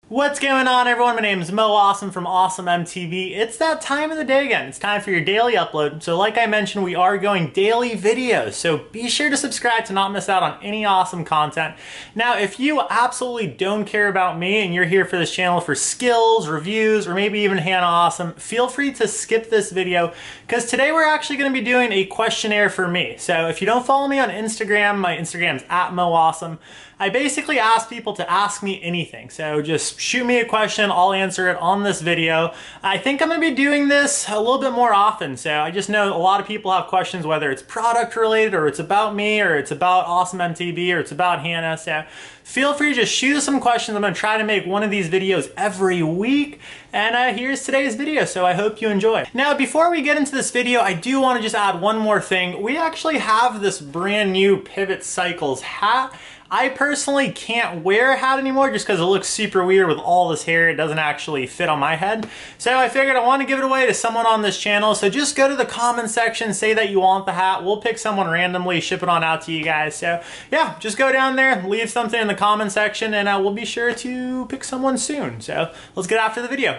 What's going on, everyone? My name is Mo Awesome from Awesome MTV. It's that time of the day again. It's time for your daily upload. So like I mentioned, we are going daily videos. So be sure to subscribe to not miss out on any awesome content. Now, if you absolutely don't care about me and you're here for this channel for skills, reviews, or maybe even Hannah Awesome, feel free to skip this video because today we're actually going to be doing a questionnaire for me. So if you don't follow me on Instagram, my Instagram is @MoAwesome. I basically ask people to ask me anything. So just shoot me a question, I'll answer it on this video. I think I'm gonna be doing this a little bit more often. So I just know a lot of people have questions, whether it's product related or it's about me or it's about Awesome MTV or it's about Hannah. So feel free to just shoot us some questions. I'm gonna try to make one of these videos every week. And here's today's video, so I hope you enjoy. Now, before we get into this video, I do wanna just add one more thing. We actually have this brand new Pivot Cycles hat. I personally can't wear a hat anymore just because it looks super weird with all this hair. It doesn't actually fit on my head. So I figured I want to give it away to someone on this channel. So just go to the comment section, say that you want the hat. We'll pick someone randomly, ship it on out to you guys. So yeah, just go down there, leave something in the comment section, and we'll be sure to pick someone soon. So let's get after the video.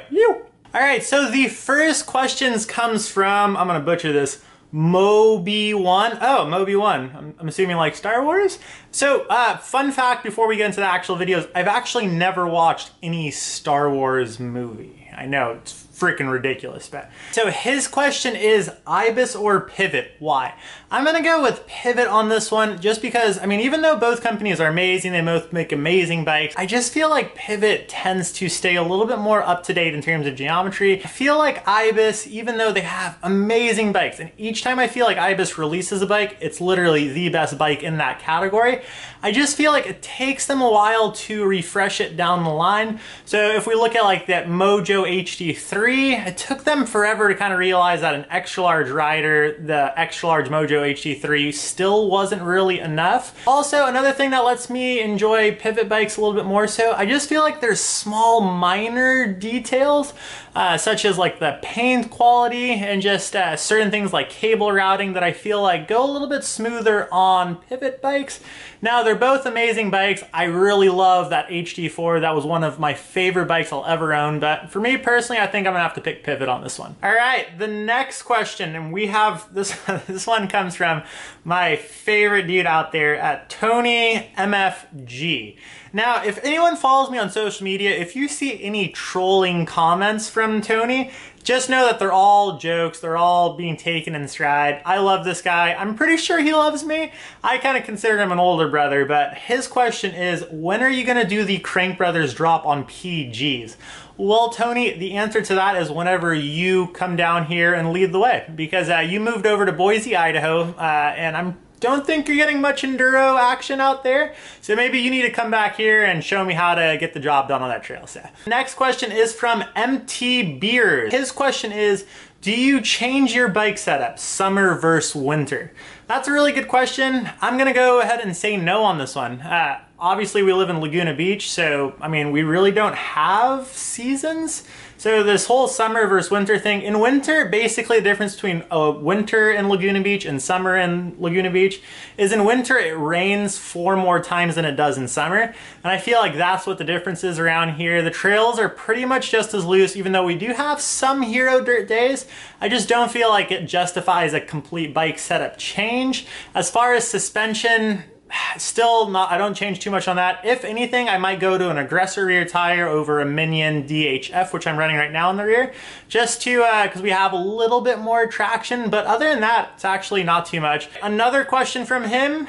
All right, so the first questions comes from, I'm gonna butcher this, Moby1. Oh, Moby1. I'm assuming like Star Wars? So, fun fact before we get into the actual videos, I've actually never watched any Star Wars movie. I know, it's freaking ridiculous, but. So his question is Ibis or Pivot? Why? I'm gonna go with Pivot on this one just because, I mean, even though both companies are amazing, they both make amazing bikes, I just feel like Pivot tends to stay a little bit more up to date in terms of geometry. I feel like Ibis, even though they have amazing bikes, and each time I feel like Ibis releases a bike, it's literally the best bike in that category, I just feel like it takes them a while to refresh it down the line. So if we look at like that Mojo HD3, it took them forever to kind of realize that an extra large rider, the extra large Mojo HD3, still wasn't really enough. Also, another thing that lets me enjoy Pivot bikes a little bit more so, I just feel like there's small minor details, such as like the paint quality and just certain things like cable routing that I feel like go a little bit smoother on Pivot bikes. Now, they're both amazing bikes. I really love that HD4. That was one of my favorite bikes I'll ever own, but for me personally, I think I'm gonna have to pick Pivot on this one. All right, the next question, and we have this, this one comes from my favorite dude out there at Tony MFG. Now, if anyone follows me on social media, if you see any trolling comments from Tony, just know that they're all jokes. They're all being taken in stride. I love this guy. I'm pretty sure he loves me. I kind of consider him an older brother, but his question is, when are you gonna do the Crank Brothers drop on PGs? Well, Tony, the answer to that is whenever you come down here and lead the way, because you moved over to Boise, Idaho, and I don't think you're getting much enduro action out there. So maybe you need to come back here and show me how to get the job done on that trail. So next question is from MT Beard. His question is, do you change your bike setup summer versus winter? That's a really good question. I'm gonna go ahead and say no on this one. Obviously we live in Laguna Beach, so I mean, we really don't have seasons. So this whole summer versus winter thing, in winter, basically the difference between winter in Laguna Beach and summer in Laguna Beach is in winter it rains 4 more times than it does in summer. And I feel like that's what the difference is around here. The trails are pretty much just as loose, even though we do have some hero dirt days. I just don't feel like it justifies a complete bike setup change. As far as suspension, still not, I don't change too much on that. If anything, I might go to an aggressor rear tire over a Minion DHF, which I'm running right now in the rear, just to, because we have a little bit more traction, but other than that, it's actually not too much. Another question from him,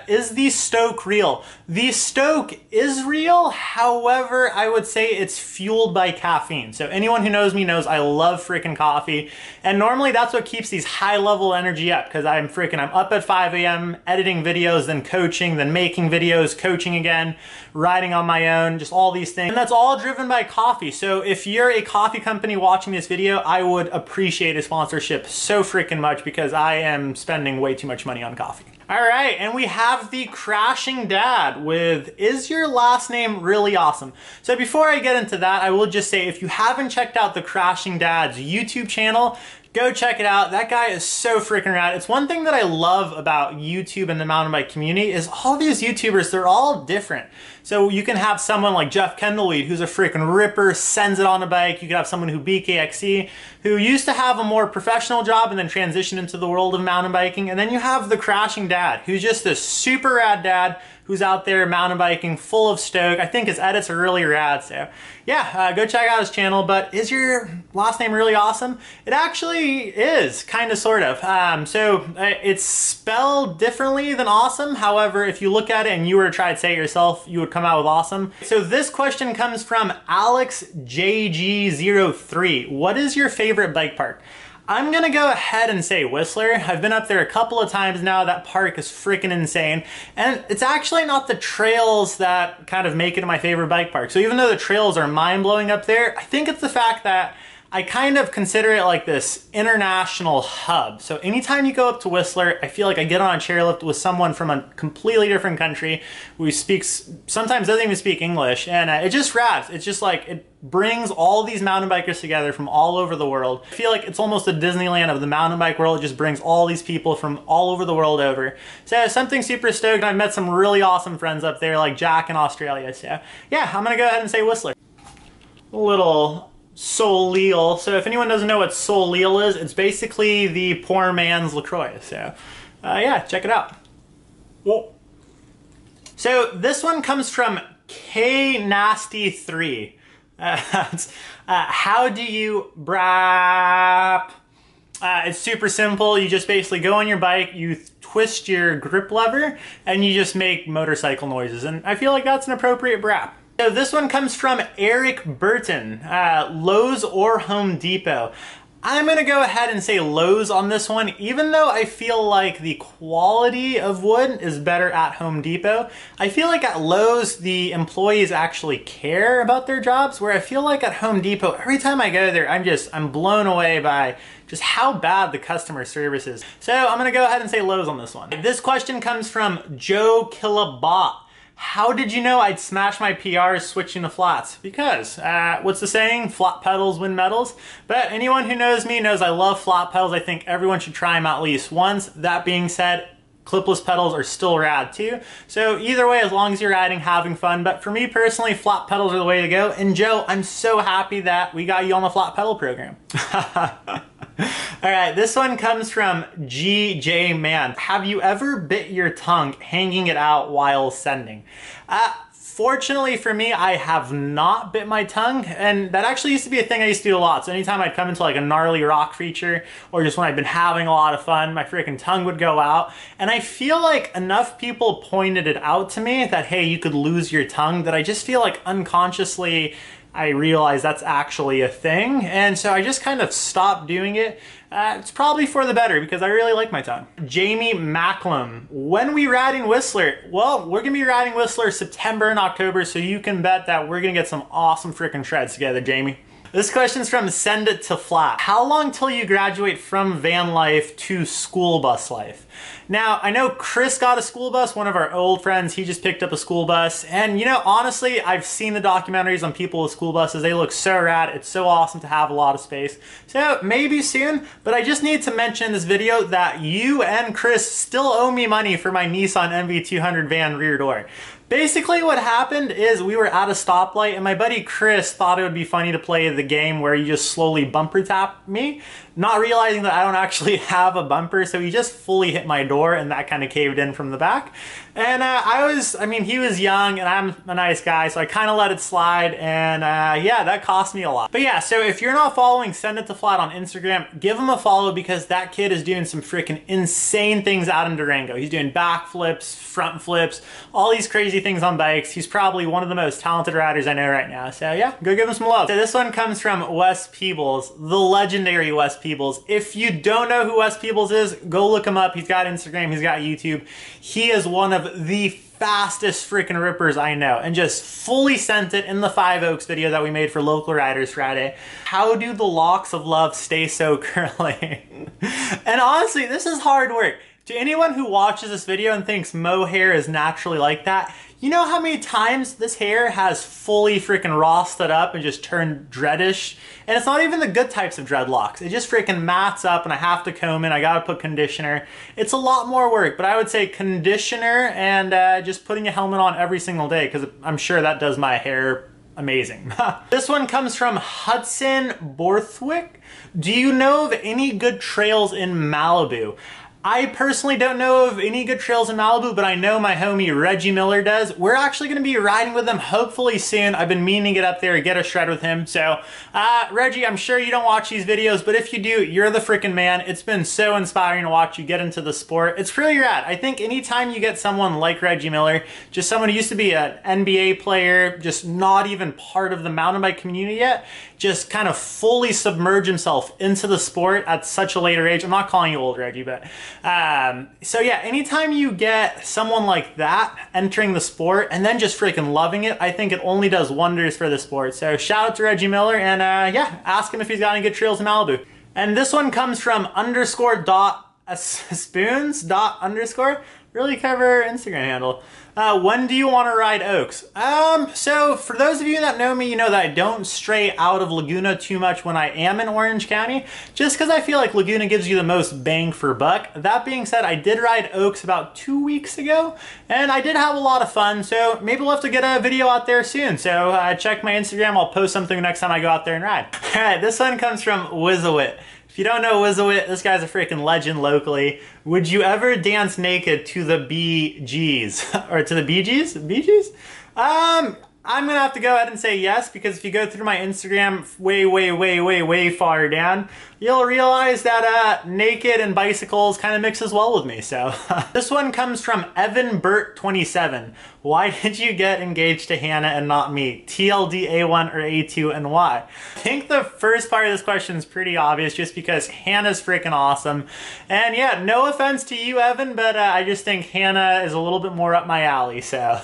is the Stoke real? The Stoke is real, however, I would say it's fueled by caffeine. So anyone who knows me knows I love freaking coffee, and normally that's what keeps these high level energy up, because I'm up at 5 a.m. editing videos, then coaching, then making videos, coaching again, riding on my own, just all these things. And that's all driven by coffee. So if you're a coffee company watching this video, I would appreciate a sponsorship so freaking much because I am spending way too much money on coffee. All right, and we have the Crashing Dad with, is your last name really awesome? So before I get into that, I will just say, if you haven't checked out the Crashing Dad's YouTube channel, Go check it out. That guy is so freaking rad. It's one thing that I love about YouTube and the mountain bike community is all these YouTubers, they're all different. So you can have someone like Jeff Kendallweed, who's a freaking ripper, sends it on a bike. You could have someone who BKXC, who used to have a more professional job and then transitioned into the world of mountain biking. And then you have the crashing dad, who's just this super rad dad who's out there mountain biking, full of stoke. I think his edits are really rad, so yeah, go check out his channel. But is your last name really awesome? It actually is, kind of, sort of. It's spelled differently than awesome. However, if you look at it and you were to try to say it yourself, you would come out with awesome. So this question comes from AlexJG03. What is your favorite bike park? I'm gonna go ahead and say Whistler. I've been up there a couple of times now. That park is freaking insane. And it's actually not the trails that kind of make it my favorite bike park. So even though the trails are mind-blowing up there, I think it's the fact that I kind of consider it like this international hub. So anytime you go up to Whistler, I feel like I get on a chairlift with someone from a completely different country who speaks, sometimes doesn't even speak English, and it just rads. It's just like, it brings all these mountain bikers together from all over the world. I feel like it's almost a Disneyland of the mountain bike world. It just brings all these people from all over the world over. So something super stoked, and I've met some really awesome friends up there, like Jack in Australia. So yeah, I'm gonna go ahead and say Whistler. A little Solil. So if anyone doesn't know what Solil is, it's basically the poor man's LaCroix. So yeah, check it out. Whoa. So this one comes from KNasty3. How do you brap? It's super simple. You just basically go on your bike, you twist your grip lever, and you just make motorcycle noises. And I feel like that's an appropriate brap. So this one comes from Eric Burton, Lowe's or Home Depot. I'm gonna go ahead and say Lowe's on this one, even though I feel like the quality of wood is better at Home Depot. I feel like at Lowe's, the employees actually care about their jobs, where I feel like at Home Depot, every time I go there, I'm blown away by just how bad the customer service is. So I'm gonna go ahead and say Lowe's on this one. This question comes from Joe Killabot. How did you know I'd smash my PRs switching to flats? Because, what's the saying? Flat pedals win medals. But anyone who knows me knows I love flat pedals. I think everyone should try them at least once. That being said, clipless pedals are still rad too. So either way, as long as you're riding, having fun. But for me personally, flat pedals are the way to go. And Joe, I'm so happy that we got you on the flat pedal program. All right, this one comes from GJ Man. Have you ever bit your tongue hanging it out while sending? Fortunately for me, I have not bit my tongue, and that actually used to be a thing I used to do a lot. So anytime I'd come into like a gnarly rock feature, or just when I've been having a lot of fun, my freaking tongue would go out. And I feel like enough people pointed it out to me that, hey, you could lose your tongue, that I just feel like unconsciously I realized that's actually a thing, and so I just kind of stopped doing it. It's probably for the better because I really like my tongue. Jamie Macklem, when we riding Whistler? Well, we're gonna be riding Whistler September and October, so you can bet that we're gonna get some awesome freaking shreds together, Jamie. This question's from Send It to Flat. How long till you graduate from van life to school bus life? Now, I know Chris got a school bus, one of our old friends, he just picked up a school bus. And you know, honestly, I've seen the documentaries on people with school buses. They look so rad. It's so awesome to have a lot of space. So maybe soon, but I just need to mention in this video that you and Chris still owe me money for my Nissan NV200 van rear door. Basically what happened is we were at a stoplight and my buddy Chris thought it would be funny to play the game where you just slowly bumper tap me, not realizing that I don't actually have a bumper, so he just fully hit my door and that kind of caved in from the back. And he was young and I'm a nice guy, so I kind of let it slide, and yeah, that cost me a lot. But yeah, so if you're not following Send It to Flat on Instagram, give him a follow because that kid is doing some freaking insane things out in Durango. He's doing back flips, front flips, all these crazy things on bikes. He's probably one of the most talented riders I know right now. So yeah, go give him some love. So this one comes from Wes Peebles, the legendary Wes Peebles. If you don't know who Wes Peebles is, go look him up. He's got Instagram, he's got YouTube. He is one of the fastest freaking rippers I know, and just fully sent it in the Five Oaks video that we made for Local Riders Friday. How do the locks of love stay so curly? And honestly, this is hard work. To anyone who watches this video and thinks Mo hair is naturally like that, you know how many times this hair has fully freaking rossed up and just turned dreadish? And it's not even the good types of dreadlocks. It just freaking mats up and I have to comb it. I gotta put conditioner. It's a lot more work, but I would say conditioner and just putting a helmet on every single day, because I'm sure that does my hair amazing. This one comes from Hudson Borthwick. Do you know of any good trails in Malibu? I personally don't know of any good trails in Malibu, but I know my homie Reggie Miller does. We're actually going to be riding with him hopefully soon. I've been meaning to get up there and get a shred with him. So, Reggie, I'm sure you don't watch these videos, but if you do, you're the freaking man. It's been so inspiring to watch you get into the sport. It's really rad. I think anytime you get someone like Reggie Miller, just someone who used to be an NBA player, just not even part of the mountain bike community yet, just kind of fully submerge himself into the sport at such a later age. I'm not calling you old, Reggie, but so yeah, anytime you get someone like that entering the sport and then just freaking loving it, I think it only does wonders for the sport. So shout out to Reggie Miller, and yeah, ask him if he's got any good trails in Malibu. And this one comes from _spoons_. Really clever Instagram handle. When do you want to ride Oaks? So for those of you that know me, you know that I don't stray out of Laguna too much when I am in Orange County, just because I feel like Laguna gives you the most bang for buck. That being said, I did ride Oaks about 2 weeks ago, and I did have a lot of fun, so maybe we'll have to get a video out there soon. So check my Instagram, I'll post something next time I go out there and ride. All right, this one comes from Wizzawit. If you don't know Wizzawit, this guy's a freaking legend locally. Would you ever dance naked to the Bee Gees? Or to the Bee Gees? Bee Gees? I'm gonna have to go ahead and say yes, because if you go through my Instagram way far down, you'll realize that naked and bicycles kind of mix as well with me. So this one comes from Evan Burt 27. Why did you get engaged to Hannah and not me? TLD A1 or A2, and why? I think the first part of this question is pretty obvious, just because Hannah's freaking awesome. And yeah, no offense to you, Evan, but I just think Hannah is a little bit more up my alley. So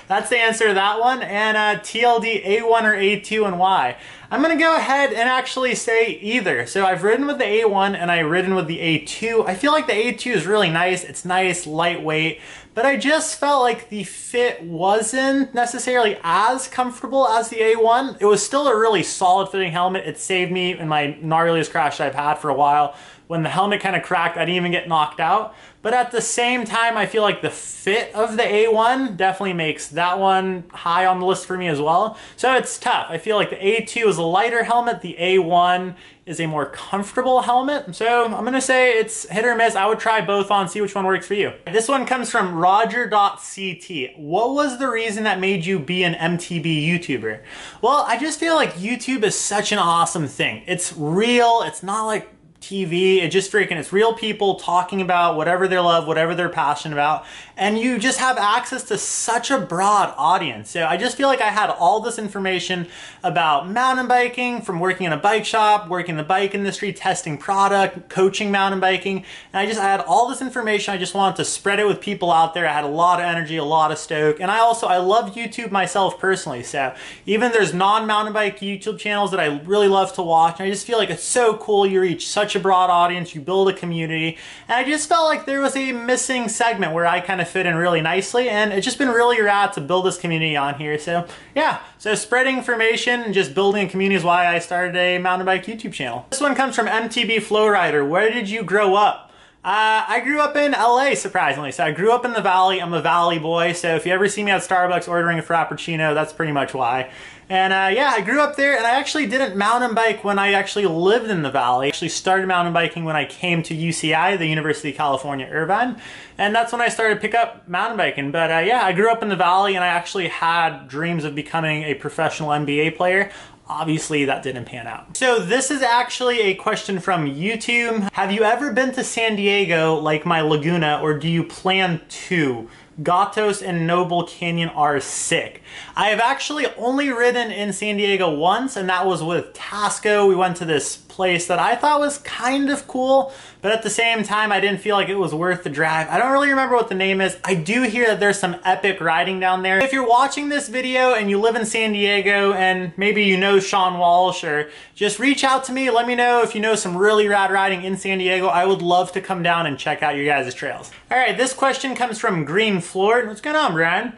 that's the answer to that one. And TLD A1 or A2, and why? I'm gonna go ahead and actually say either. So I've ridden with the A1 and I've ridden with the A2. I feel like the A2 is really nice. It's nice, lightweight, but I just felt like the fit wasn't necessarily as comfortable as the A1. It was still a really solid fitting helmet. It saved me in my gnarliest crash I've had for a while. When the helmet kind of cracked, I didn't even get knocked out. But at the same time, I feel like the fit of the A1 definitely makes that one high on the list for me as well. So it's tough. I feel like the A2 is a lighter helmet. The A1 is a more comfortable helmet. So I'm gonna say it's hit or miss. I would try both on, see which one works for you. This one comes from Roger.ct. What was the reason that made you be an MTB YouTuber? Well, I just feel like YouTube is such an awesome thing. It's real. It's not like TV. It's real people talking about whatever they love, whatever they're passionate about, and you just have access to such a broad audience. So I just feel like I had all this information about mountain biking from working in a bike shop, working in the bike industry, testing product, coaching mountain biking, and I had all this information. I just wanted to spread it with people out there. I had a lot of energy, a lot of stoke, and I love YouTube myself personally. So even there's non-mountain bike YouTube channels that I really love to watch, and I just feel like it's so cool. You reach such a broad audience, you build a community, and I just felt like there was a missing segment where I kind of fit in really nicely, and it's just been really rad to build this community on here. So yeah, so spreading information and just building a community is why I started a mountain bike YouTube channel. This one comes from MTB Flowrider. Where did you grow up? I grew up in LA, surprisingly. So I grew up in the Valley. I'm a Valley boy. So if you ever see me at Starbucks ordering a Frappuccino, that's pretty much why. And yeah, I grew up there, and I actually didn't mountain bike when I actually lived in the Valley. I actually started mountain biking when I came to UCI, the University of California, Irvine. And that's when I started to pick up mountain biking. But yeah, I grew up in the Valley, and I actually had dreams of becoming a professional NBA player. Obviously, that didn't pan out. So this is actually a question from YouTube. Have you ever been to San Diego like my Laguna, or do you plan to? Gatos and Noble Canyon are sick. I have actually only ridden in San Diego once, and that was with Tasco. We went to this place that I thought was kind of cool, but at the same time, I didn't feel like it was worth the drive. I don't really remember what the name is. I do hear that there's some epic riding down there. If you're watching this video and you live in San Diego and maybe you know Sean Walsh, or just reach out to me, let me know if you know some really rad riding in San Diego. I would love to come down and check out your guys' trails. All right, this question comes from Green Floor. What's going on, Brian?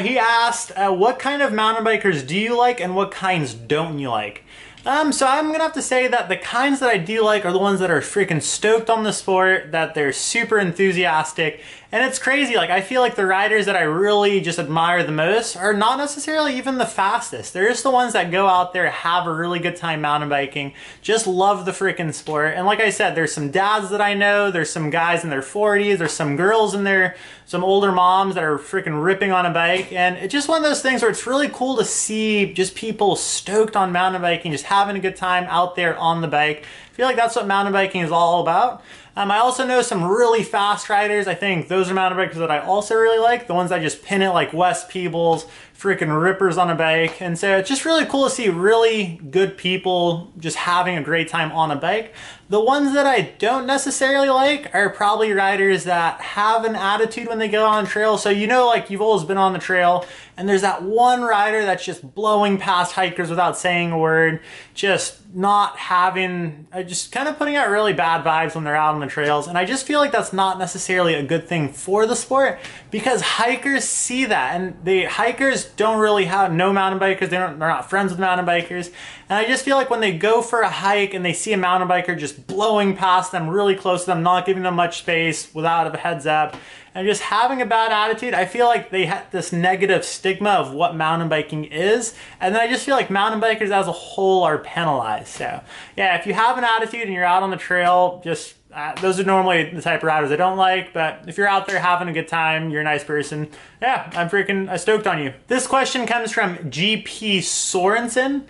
He asked, what kind of mountain bikers do you like and what kinds don't you like? So I'm gonna have to say that the kinds that I do like are the ones that are freaking stoked on the sport, that they're super enthusiastic, and it's crazy. Like, I feel like the riders that I really just admire the most are not necessarily even the fastest. They're just the ones that go out there, have a really good time mountain biking, just love the freaking sport. And like I said, there's some dads that I know, there's some guys in their 40s, there's some girls in their, some older moms that are freaking ripping on a bike, and it's just one of those things where it's really cool to see just people stoked on mountain biking, just having a good time out there on the bike. I feel like that's what mountain biking is all about. I also know some really fast riders. I think those are mountain bikers that I also really like, the ones that just pin it like Wes Peebles, freaking rippers on a bike. And so it's just really cool to see really good people just having a great time on a bike. The ones that I don't necessarily like are probably riders that have an attitude when they go on a trail. So, you know, like, you've always been on the trail and there's that one rider that's just blowing past hikers without saying a word, just not having, just kind of putting out really bad vibes when they're out on the trails. And I just feel like that's not necessarily a good thing for the sport, because hikers see that, and the hikers don't really know mountain bikers. They're not friends with mountain bikers. And I just feel like when they go for a hike and they see a mountain biker just blowing past them really close to them, not giving them much space without a heads up, and just having a bad attitude, I feel like they have this negative stigma of what mountain biking is. And then I just feel like mountain bikers as a whole are penalized. So yeah, if you have an attitude and you're out on the trail, just those are normally the type of riders I don't like. But if you're out there having a good time, you're a nice person, yeah, I'm stoked on you. This question comes from GP Sorensen.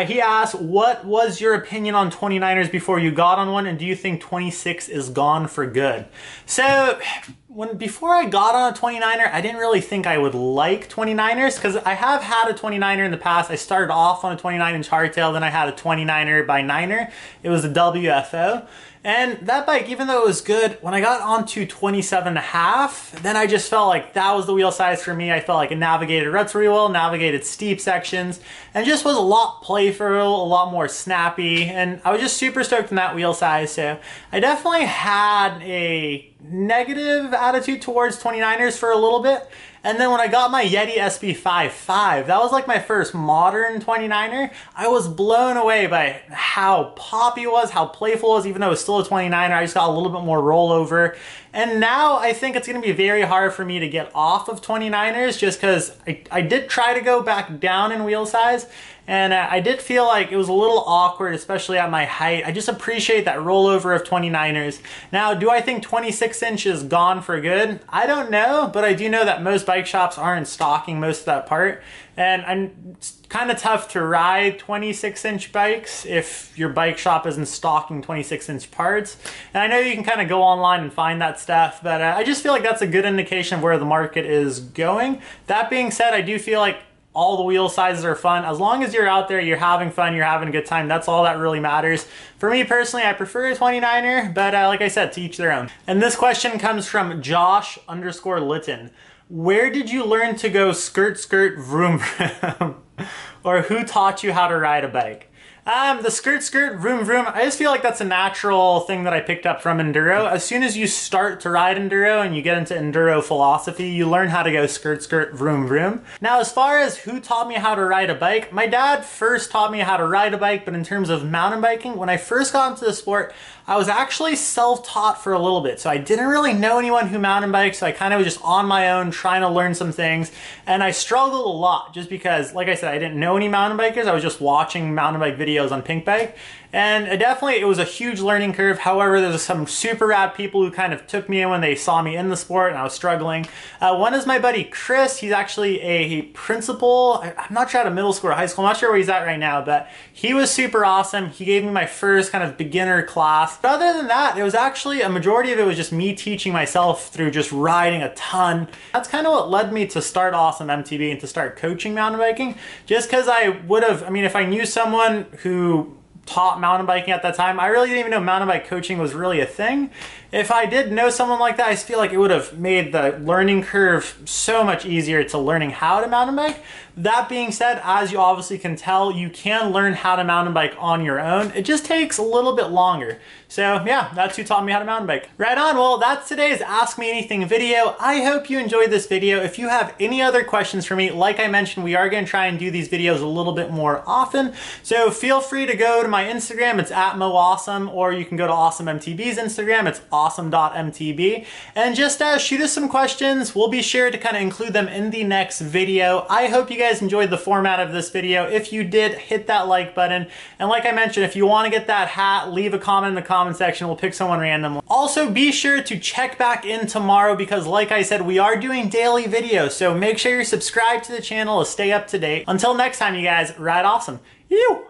He asked, what was your opinion on 29ers before you got on one, and do you think 26 is gone for good? So, before I got on a 29er, I didn't really think I would like 29ers, because I have had a 29er in the past. I started off on a 29-inch hardtail, then I had a 29er by 9er. It was a WFO. And that bike, even though it was good, when I got onto 27.5, then I just felt like that was the wheel size for me. I felt like it navigated ruts really well, navigated steep sections, and just was a lot playful, a lot more snappy, and I was just super stoked on that wheel size. So I definitely had a negative attitude towards 29ers for a little bit. And then when I got my Yeti SB55, that was like my first modern 29er. I was blown away by how poppy it was, how playful it was, even though it was still a 29er. I just got a little bit more rollover. And now I think it's going to be very hard for me to get off of 29ers, just because I did try to go back down in wheel size. And I did feel like it was a little awkward, especially at my height. I just appreciate that rollover of 29ers. Now, do I think 26 inch is gone for good? I don't know, but I do know that most bike shops aren't stocking most of that part. And it's kind of tough to ride 26-inch bikes if your bike shop isn't stocking 26-inch parts. And I know you can kind of go online and find that stuff, but I just feel like that's a good indication of where the market is going. That being said, I do feel like all the wheel sizes are fun. As long as you're out there, you're having fun, you're having a good time, that's all that really matters. For me personally, I prefer a 29er, but like I said, to each their own. And this question comes from Josh_Litton. Where did you learn to go skirt, skirt, vroom, vroom? Or who taught you how to ride a bike? The skirt, skirt, vroom, vroom, I just feel like that's a natural thing that I picked up from enduro. As soon as you start to ride enduro and you get into enduro philosophy, you learn how to go skirt, skirt, vroom, vroom. Now, as far as who taught me how to ride a bike, my dad first taught me how to ride a bike, but in terms of mountain biking, when I first got into the sport, I was actually self-taught for a little bit. So I didn't really know anyone who mountain bikes, so I kind of was just on my own trying to learn some things. And I struggled a lot just because, like I said, I didn't know any mountain bikers. I was just watching mountain bike videos videos on pink bike. And it was a huge learning curve. However, there's some super rad people who kind of took me in when they saw me in the sport and I was struggling. One is my buddy Chris. He's actually a principal. I'm not sure at a middle school or high school. I'm not sure where he's at right now, but he was super awesome. He gave me my first kind of beginner class. But other than that, it was actually a majority of it was just me teaching myself through just riding a ton. That's kind of what led me to start Awesome MTB and to start coaching mountain biking. Just because I would have, I mean, if I knew someone who taught mountain biking at that time, I really didn't even know mountain bike coaching was really a thing. If I did know someone like that, I feel like it would have made the learning curve so much easier to learning how to mountain bike. That being said, as you obviously can tell, you can learn how to mountain bike on your own. It just takes a little bit longer. So yeah, that's who taught me how to mountain bike. Right on, well, that's today's Ask Me Anything video. I hope you enjoyed this video. If you have any other questions for me, like I mentioned, we are gonna try and do these videos a little bit more often. So feel free to go to my Instagram, it's @MoAwesome, or you can go to Awesome MTB's Instagram, it's awesome.mtb, and just shoot us some questions. We'll be sure to kind of include them in the next video. I hope you guys enjoyed the format of this video. If you did, hit that like button. And like I mentioned, if you want to get that hat, leave a comment in the comment section. We'll pick someone randomly. Also, be sure to check back in tomorrow because like I said, we are doing daily videos. So make sure you're subscribed to the channel to stay up to date. Until next time, you guys, ride awesome. You.